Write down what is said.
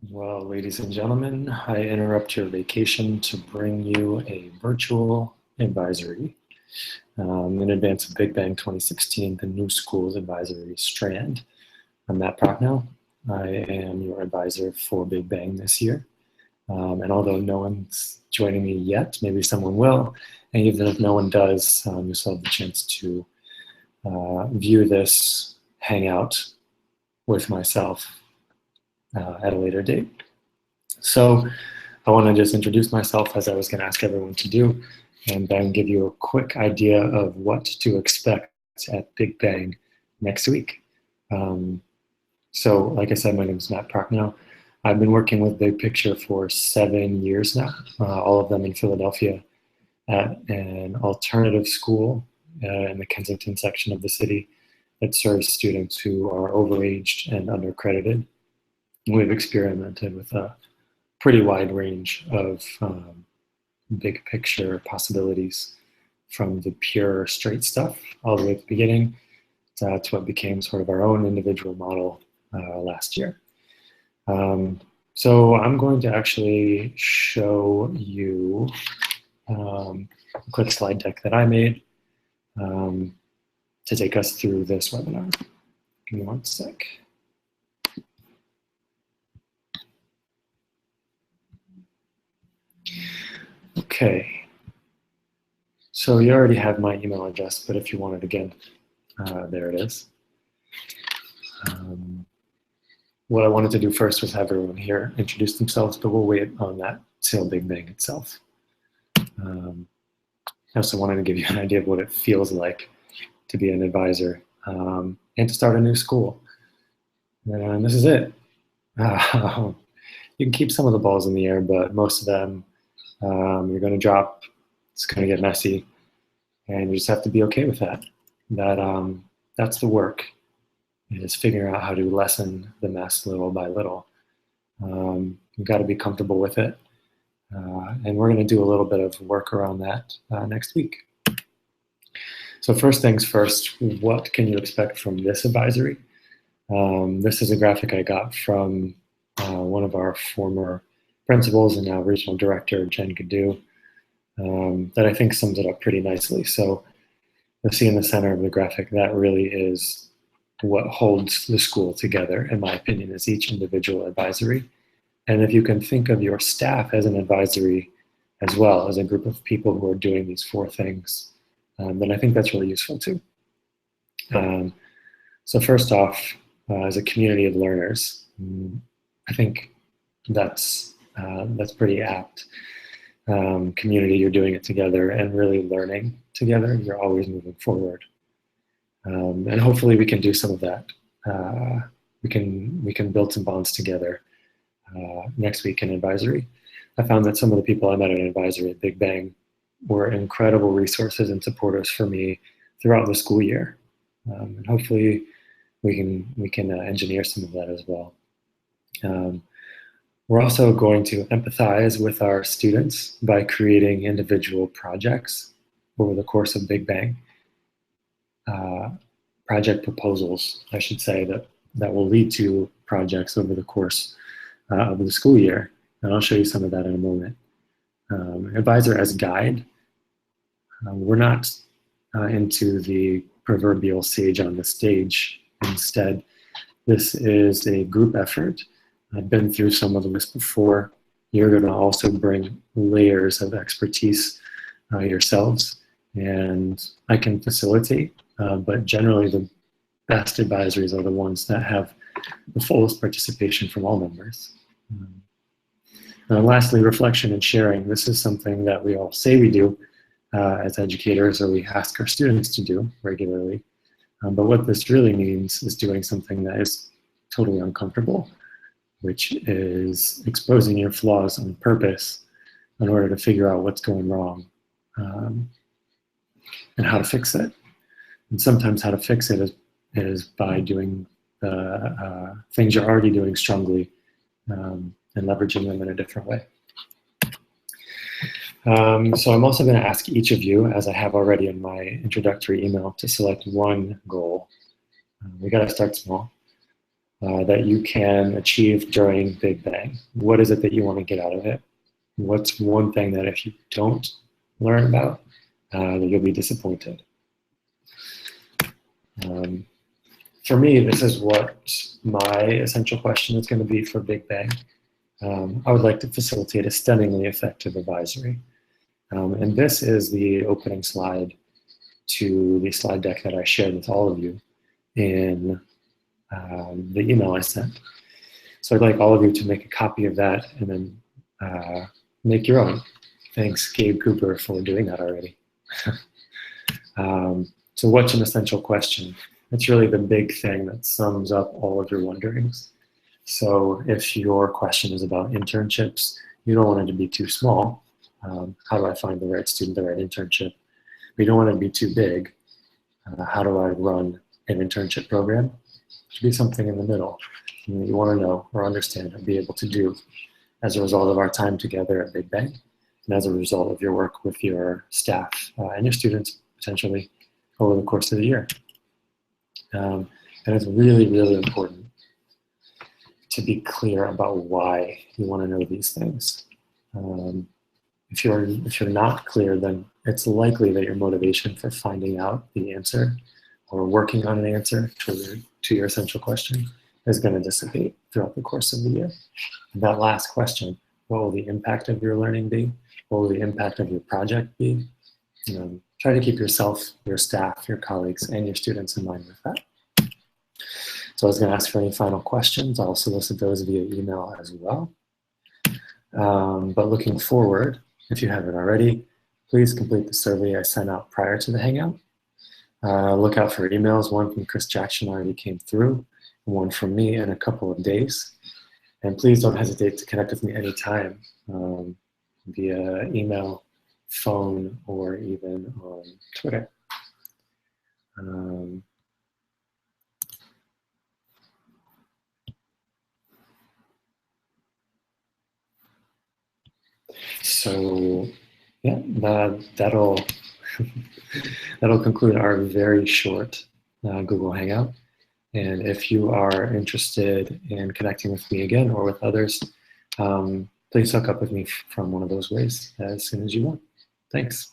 Well, ladies and gentlemen, I interrupt your vacation to bring you a virtual advisory in advance of Big Bang 2016, the New Schools Advisory Strand. I'm Matt Prochnow. I am your advisor for Big Bang this year. And although no one's joining me yet, maybe someone will. And even if no one does, you'll still have the chance to view this hangout with myself at a later date. So I want to just introduce myself, as I was going to ask everyone to do, and then give you a quick idea of what to expect at Big Bang next week. So like I said, my name is Matt Prochnow. I've been working with Big Picture for 7 years now, all of them in Philadelphia at an alternative school in the Kensington section of the city that serves students who are overaged and undercredited. We've experimented with a pretty wide range of big picture possibilities, from the pure straight stuff all the way at the beginning to what became sort of our own individual model last year. So I'm going to actually show you a quick slide deck that I made to take us through this webinar. Give me one sec. Okay, so you already have my email address, but if you want it again, there it is. What I wanted to do first was have everyone here introduce themselves, but we'll wait on that till Big Bang itself. I also wanted to give you an idea of what it feels like to be an advisor and to start a new school. And this is it. You can keep some of the balls in the air, but most of them you're going to drop. It's going to get messy, and you just have to be okay with that. That's the work, is figuring out how to lessen the mess little by little. You've got to be comfortable with it, and we're going to do a little bit of work around that next week. So first things first, what can you expect from this advisory? This is a graphic I got from one of our former principals and now regional director, Jen Gadu, that I think sums it up pretty nicely. So you'll see in the center of the graphic, that really is what holds the school together, in my opinion, is each individual advisory. And if you can think of your staff as an advisory as well, as a group of people who are doing these four things, then I think that's really useful too. So first off, as a community of learners, I think that's pretty apt. Community, you're doing it together and really learning together. You're always moving forward, and hopefully we can do some of that. We can build some bonds together next week in advisory. I found that some of the people I met at advisory at Big Bang were incredible resources and supporters for me throughout the school year, and hopefully we can engineer some of that as well. We're also going to empathize with our students by creating individual projects over the course of Big Bang. Project proposals, I should say, that will lead to projects over the course of the school year. And I'll show you some of that in a moment. Advisor as guide. We're not into the proverbial sage on the stage. Instead, this is a group effort. I've been through some of this before. You're going to also bring layers of expertise yourselves, and I can facilitate, but generally the best advisories are the ones that have the fullest participation from all members. And lastly, reflection and sharing. This is something that we all say we do as educators, or we ask our students to do regularly. But what this really means is doing something that is totally uncomfortable, which is exposing your flaws on purpose in order to figure out what's going wrong and how to fix it. And sometimes how to fix it is by doing the things you're already doing strongly and leveraging them in a different way. So I'm also going to ask each of you, as I have already in my introductory email, to select one goal. We got to start small. that you can achieve during Big Bang? What is it that you want to get out of it? What's one thing that if you don't learn about, that you'll be disappointed? For me, this is what my essential question is going to be for Big Bang. I would like to facilitate a stunningly effective advisory. And this is the opening slide to the slide deck that I shared with all of you in the email I sent. So I'd like all of you to make a copy of that and then make your own. Thanks, Gabe Cooper, for doing that already. So what's an essential question? It's really the big thing that sums up all of your wonderings. So if your question is about internships, you don't want it to be too small. How do I find the right student, the right internship? We don't want it to be too big. How do I run an internship program? It should be something in the middle. You want to know or understand and be able to do as a result of our time together at Big Bang and as a result of your work with your staff and your students potentially over the course of the year. And it's really, really important to be clear about why you want to know these things. If you're not clear, then it's likely that your motivation for finding out the answer or working on an answer to your essential question is going to dissipate throughout the course of the year. And that last question, what will the impact of your learning be? What will the impact of your project be? Try to keep yourself, your staff, your colleagues, and your students in mind with that. So I was going to ask for any final questions. I'll solicit those via email as well. But looking forward, if you haven't already, please complete the survey I sent out prior to the Hangout. Look out for emails. One from Chris Jackson already came through, and one from me in a couple of days. And please don't hesitate to connect with me anytime via email, phone, or even on Twitter. So yeah, that'll conclude our very short Google Hangout. And if you are interested in connecting with me again or with others, please hook up with me from one of those ways as soon as you want. Thanks.